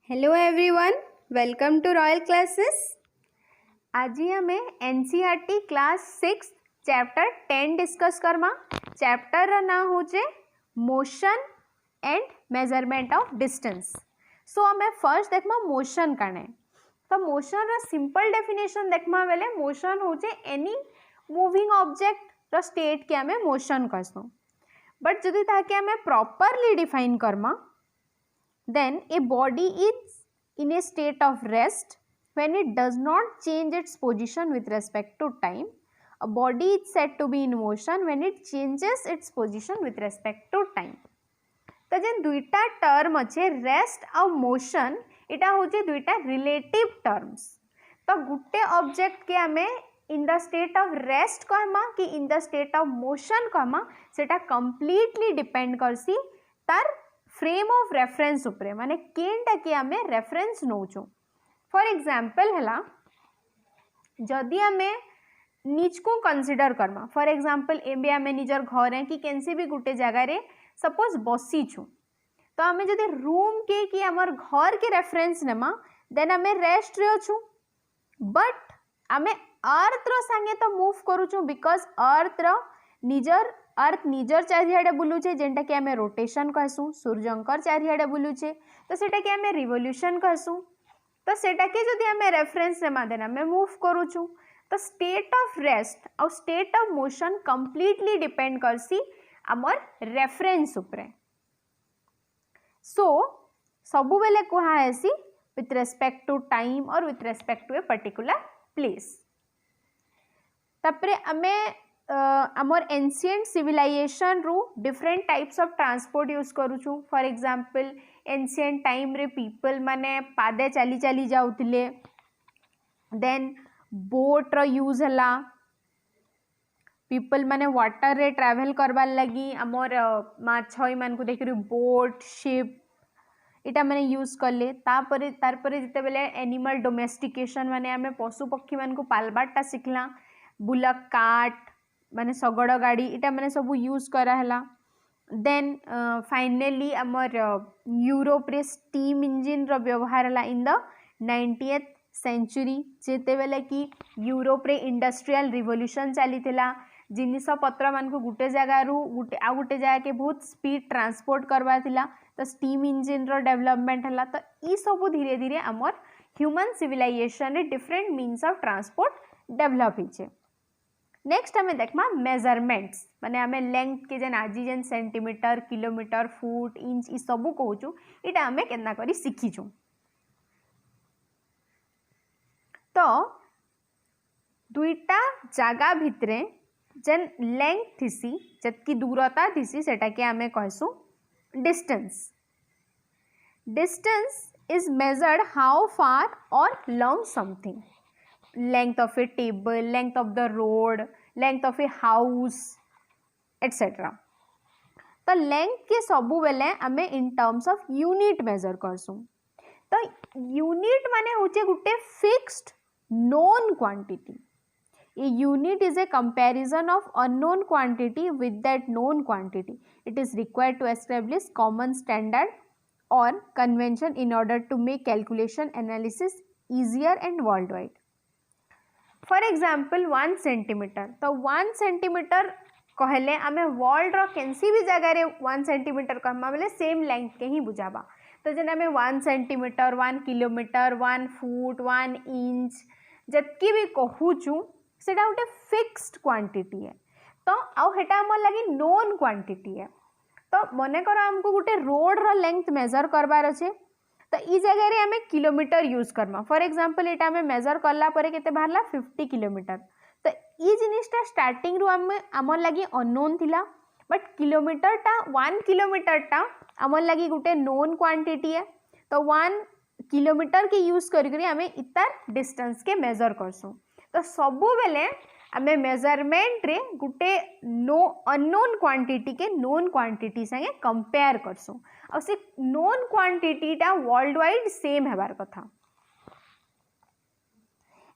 Hello everyone, welcome to Royal Classes. आज आम NCERT class 6 chapter 10 discuss करमा। Chapter ना होचे motion and measurement of distance. So आम फर्स्ट देखमा मोशन काने। तो मोशन रा सिंपल डेफिनेशन देखमा बेले मोशन होचे एनी मूविंग ऑब्जेक्ट रो स्टेट के आम मोशन कहसु। बट जदि ताके आम properly define Karma, then a body is in a state of rest when it does not change its position with respect to time. A body is said to be in motion when it changes its position with respect to time. तो जेन दुईटा term अच्छे rest और motion, इटा होचे दुईटा relative terms. तो गुटे object के आमे in the state of rest कहमा कि in the state of motion कहमा, सेटा कंप्लीटली डिपेंड करसी तार फ्रेम ऑफ रेफरेंस उपरे, माने केनटा कि आमे रेफरेंस नौचु। फॉर एग्जांपल हला जदि आमे निज को कंसीडर करमा, फॉर एग्जांपल एबे आमे निजर घर है कि केनसे भी गुटे जगह रे सपोज बसी छु, तो आमे जदि रूम के कि हमर घर के रेफरेंस नेमा, देन आमे रेस्ट रे अछु। बट आमे अर्थ रो संगे तो मूव करू छु, बिकॉज अर्थ निजर चारिआडे बुलुचे, जेनटा कि आमे रोटेशन कहसु। सूर्यंकर चारिआडे बुलुचे, तो सेटा कि आमे रिवोल्यूशन कहसु। तो सेटा के जदि आमे रेफरेंस नेमा, देन आमे मूव करू छु। तो स्टेट ऑफ रेस्ट और state of motion completely depend करसी आमर रेफरेंस उपरे। सो सबु बेले कुहा हेसी विथ रेस्पेक्ट टू टाइम और with respect to a particular place. तापरे आमे आमर एंशिएंट सिविलाइजेशन रु different types of transport use करू छु। फॉर एग्जांपल एंशिएंट टाइम रे पीपल माने पादे चली चली जाउतिले। देन बोट रो यूज हला, पीपल माने वाटर रे ट्रैवल करबार लगी आमर माछई मान को देखि बोट शिप इटा माने यूज करले। तार परे जिते बेले एनिमल डोमेस्टिकेशन माने आमे पशु पक्षी मान को पालबाटा सिखला। बुलक कार्ट माने शगड़ गाड़ी इटा माने सब यूज करा हला। देन फाइनली आमर यूरोप रे स्टीम इंजिन रो व्यवहार हला इन द 90th सेंचुरी, जेते बेले कि यूरोप रे इंडस्ट्रियल रिवोल्यूशन चली थिला। जिनिस पत्र मान को गुटे जगह रु गुटे जगह के बहुत स्पीड ट्रांसपोर्ट करवा थिला, तो स्टीम इंजिन रो डेवलपमेंट हला। तो ई सब धीरे धीरे आमर ह्यूमन सिविलाइजेशन रे different means of transport develop हिचे। नेक्स्ट हमें देखमा मेजरमेंट्स, माने हमें लेंथ के जेन आज जेन सेंटीमीटर किलोमीटर फुट इंच ई सब कहूँ, इटा हमें केना करी शिखीचु। तो दुईटा जगह भितरे जेन लेंथ थिसी, जतकी दूरता थिसी, सेटा के हमें कहसु distance. Distance is measured how far or long something, length of a table, length of the road, length of a house, etc. तो length के सबु बेले हमें in terms of unit measure करसु। तो unit माने होचे गुटे fixed known quantity। A unit is a comparison of unknown quantity with that known quantity. It is required to establish common standard or convention in order to make calculation analysis easier and worldwide. For example 1 centimetre, तो 1 centimetre कहले आमे world रो केनसी भी जगह रे 1 centimetre कहमा बेले same length के ही बुझाबा। तो जेन आमे 1 सेंटीमीटर 1 किलोमीटर 1 फुट 1 इंच जतकी भी कहूचु, सेटा गोटे फिक्स्ड क्वांटिटी है। तो आउ हेटा हमर लगी नोन क्वांटिटी है। तो मने करो हमको गोटे रोड रो लेंथ मेजर करबार अछि, तो ई जगह रे हमें kilometre use Karma. For example एटा हमें मेजर करला परे केते बाहरला 50 किलोमीटर। तो ई जिनिसटा स्टार्टिंग रु हमर लगी अननोन थिला, बट किलोमीटर टा 1 किलोमीटर टा हमर लगी गुटे नोन क्वांटिटी है। तो 1 किलोमीटर के यूज करी हमें इतार डिस्टेंस के मेजर करसु। तो सबु बेले हमें मेजरमेंट रे गुटे अननोन क्वांटिटी के नोन क्वांटिटी संगे कंपेयर करसु, और से नोन क्वांटिटी टा वर्ल्ड वाइड सेम हेबार कथा।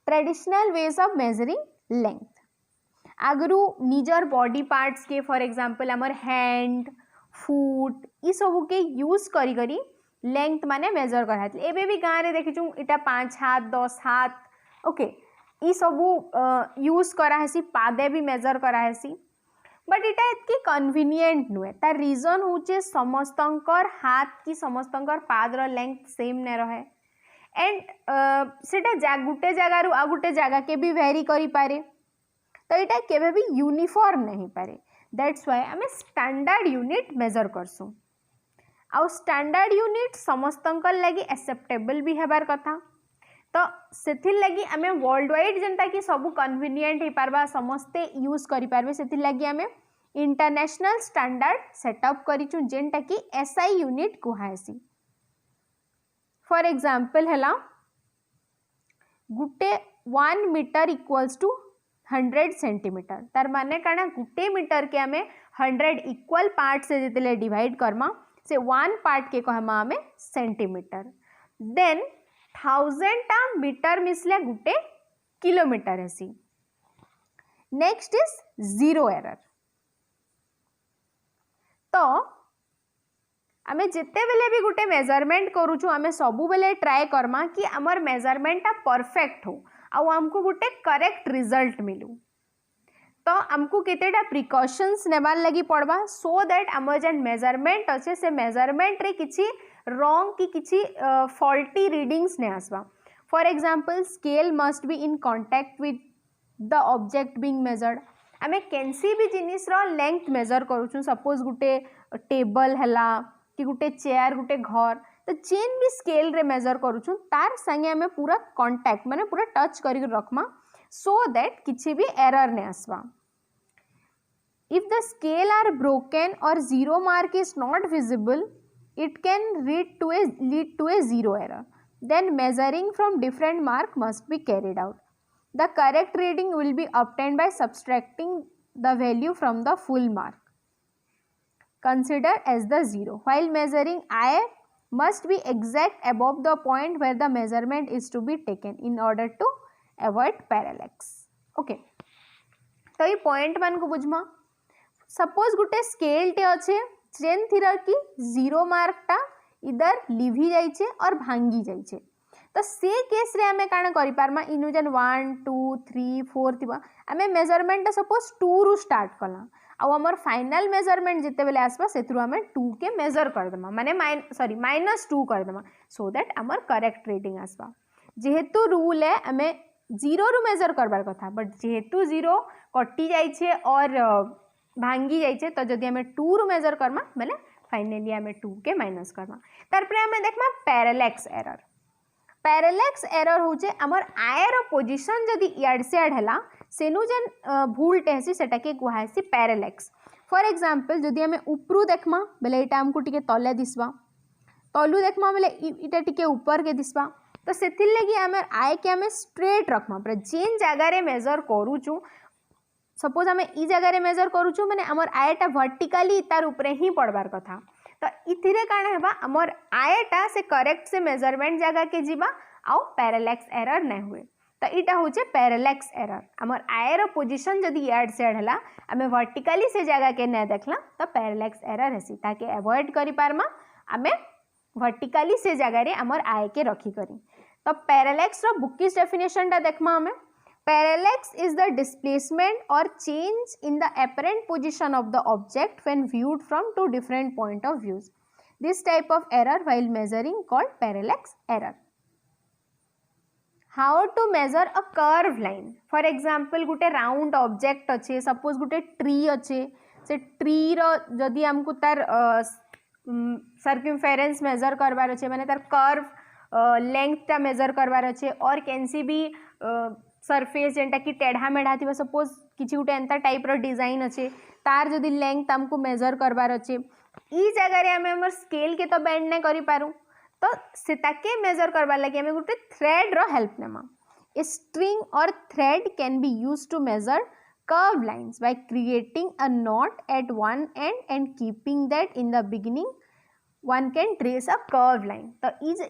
Traditional ways of measuring length, आगरू निजर बॉडी पार्ट्स के फॉर एग्जांपल हमर हैंड फुट ई सब के यूज करी लेंथ माने मेजर कराइल एबे भी गाँव में देखीचु इटा 5 हाथ 10 हाथ ओके ई सबू यूज कराहेसी पादे भी मेजर कराहेसी बट इटा इतकी कन्वीनियंट नुहे तार रीजन होचे समस्तंकर हाथ की समस्तंकर पादर लेंथ सेम ने रहे एंड सेटा गुटे जगार आ गुटे जगह के भी वेरी करि पारे तो इटा केबे भी यूनिफॉर्म नहीं पारे दैट्स व्हाई आमे स्टैंडर्ड यूनिट मेजर करसु आउ स्टैंडर्ड यूनिट समस्तंकर लगी एक्सेप्टेबल भी हेबार कथा तो सेथिर लगी आमे वर्ल्ड वाइड जनता कि सब कन्वीनियंट हो पारबा समस्ते यूज करि पारबे सेथिर लगी आमे इंटरनेशनल स्टैंडर्ड सेटअप करिचु जेनटा कि एसआई यूनिट कुहासी फॉर एग्जांपल हला गुटे 1 मीटर इक्वल्स टू 100 सेंटीमीटर तार माने काना गुटे मीटर के आमे 100 इक्वल पार्ट से जेतेले डिवाइड करमा से 1 पार्ट के कहमा आमे सेंटीमीटर देन 1000 टा मीटर मिसले गुटे किलोमीटर हेसी नेक्स्ट इज जीरो एरर तो आमे जिते बेले भी गुटे मेजरमेंट करूछु आमे सबु बेले ट्राई करमा कि हमर मेजरमेंट टा परफेक्ट हो आउ हमको गुटे करेक्ट रिजल्ट मिलू तो हमको केतेटा प्रिकॉशंस नेबार लगी पड़बा सो दैट हमर जेन मेजरमेंट अच्छे से मेजरमेंट रे किछि रॉन्ग कि किछि फॉल्टी रीडिंग्स ने आसबा for example scale must be in contact with the object being measured आमे केनसी भी जिनिस रो लेंथ मेजर करूछु सपोज गुटे टेबल हला कि गुटे चेयर गुटे घर तो जेन भी स्केल रे मेजर करूछु तार संगे हमें पूरा कांटेक्ट माने पूरा टच करी रखमा सो दैट किछि भी एरर ने आसबा if the scale are broken or zero mark is not visible it can lead to a zero error then measuring from different mark must be carried out the correct reading will be obtained by subtracting the value from the full mark considered as the zero while measuring I must be exact above the point where the measurement is to be taken in order to avoid parallax okay तो ये point मान को बुझमा suppose गुटे scale टे अच्छे जेन थिरा कि zero mark टा इधर लिभि जाइछे और भांगी जाइछे तो से केस रे हमें काना करि पारमा इनु जन 1 2 3 4 थिबा हमें मेजरमेंट सपोज 2 रु स्टार्ट कला आ हमर फाइनल मेजरमेंट जिते बेले आसबा सेथरु हमें 2 के मेजर कर देमा माने -2 कर देमा सो दैट हमर करेक्ट रीडिंग आसबा जेहेतु रूल है हमें 0 रु मेजर करबार कथा बट जेहेतु 0 कटि जाइछे और भांगी जाइछे तो जदि हमें 2 रु मेजर करमा बेले फाइनली हमें 2 के माइनस करमा तार पर हमें देखमा पैरेलैक्स एरर होचे हमर आय रो पोजीशन जदि इयाड से एड हला सेनु जन भूल टेसी सेटा के कुहासी पैरेलैक्स फॉर एग्जांपल जदि हमें ऊपरू देखमा बेले इटा हमको टिके तले दिसबा तलू देखमा बेले इटा टिके ऊपर के दिसबा तो सेथिर लगी हमर आय के हमें स्ट्रेट रखमा पर जेन जगह रे मेजर करूछु सपोज हमें ई जगह रे मेजर करूछु माने हमर आयटा वर्टिकली तार ऊपरे ही पड़बार कथा तो इथिरे काना हेबा हमर आयटा से करेक्ट से मेजरमेंट जगह के जीवा आउ पैरेलैक्स एरर नै हुए तो इटा होचे पैरेलैक्स एरर हमर आयर पोजीशन जदि याड से हला हमें वर्टिकली से जगह के नै देखला तो पैरेलैक्स एरर हेसी ताकि अवॉइड करि पारमा हमें वर्टिकली से जगह रे हमर आय के रखी करी तो पैरेलैक्स रो बुकिश डेफिनेशन टा देखमा हमें Parallax is the displacement or change in the apparent position of the object when viewed from two different point of views. This type of error while measuring called parallax error. How to measure a curved line? For example, Gute round object अच्छे, suppose गुटे tree अच्छे, से tree रो जदि हमको तार circumference measure करवार अच्छे, माने तार curve length टा measure करवार अच्छे और कैंसी भी सरफेस जेनटा कि टेढ़ा मेढ़ा थी सपोज किसी गोटे एंता टाइप रो डिजाइन अच्छे तार जदि लेंथ हमको मेजर करबार अच्छे ई जगह रे हमें हमर स्केल के तो बेंड नै करि पारू तो से ताके मेजर करबार लागि हमें गोटे थ्रेड रो हेल्प नेमा ए स्ट्रिंग और thread can be used to measure curved lines by creating a knot at one end and keeping that in the beginning one can trace a curved line तो is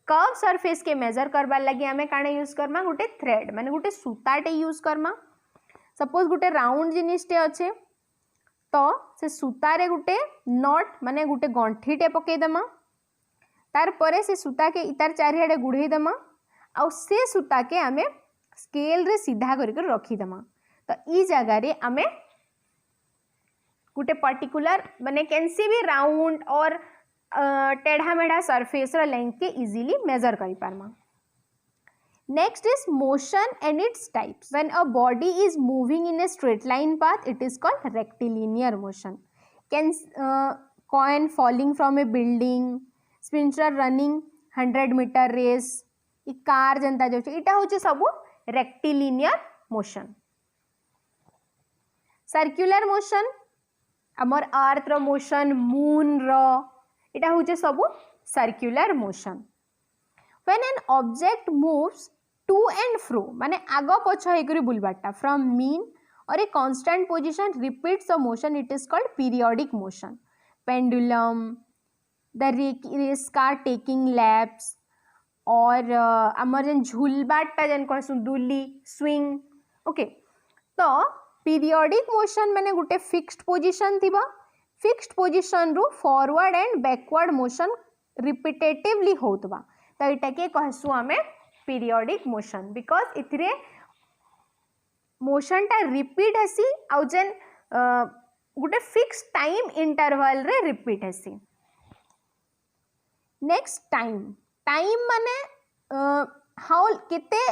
curve surface के major करबार लगी हमें काने use Karma गुटे thread माने गुटे सूताटे use Karma suppose गुटे round जिनिसटे अच्छे तो से सूतारे गुटे not माने गुटे गंठीटे पकई देमा तार परे से सूता के इतार चारिआडे गुड़े दमा आउ से सूता के आमे स्केल रे सीधा करके रखीदमा तो ई जगह रे आमे गोटे पर्टिकुलर माने कैंसी भी राउंड और टेढ़ा मेढ़ा सरफेस रो लेंथ के इजीली मेजर करि पारमा। Next is motion and its types. When a body is moving in a straight line path, it is called rectilinear motion. Coin falling from a building, sprinter running 100-meter race, car जनता जो इटा होचे सब rectilinear motion. Circular motion अमर अर्थ रो motion, moon रो इटा होचे सब circular motion. When an object moves to and fro माने आगो पछ हेकरी बुलबाटा from mean or a constant position repeats the motion, it is called periodic motion. Pendulum, the race car taking laps और आमर जन झुलबाटा जन कहसु दुली swing. ओके तो periodic motion माने गुटे fixed position थिबा, fixed position रू forward and backward motion repetitively होतबा तो इटा के कहसु आमे पीरियोडिक मोशन बिकॉज इथिरे मोशन टा रिपीट हेसी आउ जेन गुटे फिक्स टाइम इंटरवल रे रिपीट हेसी। नेक्स्ट टाइम, टाइम माने हाउ केते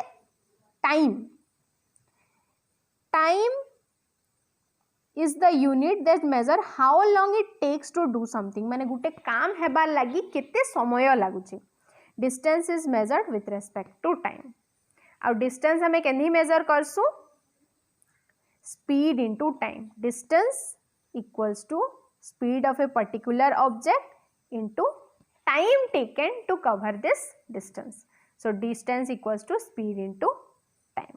time, time is the unit that measure how long it takes to do something माने गुटे काम हेबार लागि केते समय लागुची। Distance is measured with respect to time और डिस्टेंस हमें केनी मेजर करसु speed into time. Distance equals to speed of A particular object into time taken to cover this distance. So distance equals to speed into time.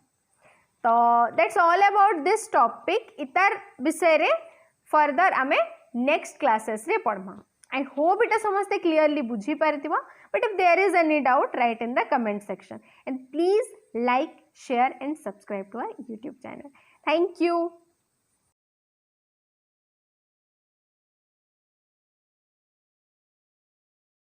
तो that's all about this topic. इतार विषय रे further आमे next classes रे पढ़मा। I hope it is समस्ते clearly बुझी पारिथिबा, but if there is any doubt, write in the comment section and please like, share and subscribe to our YouTube channel. Thank you.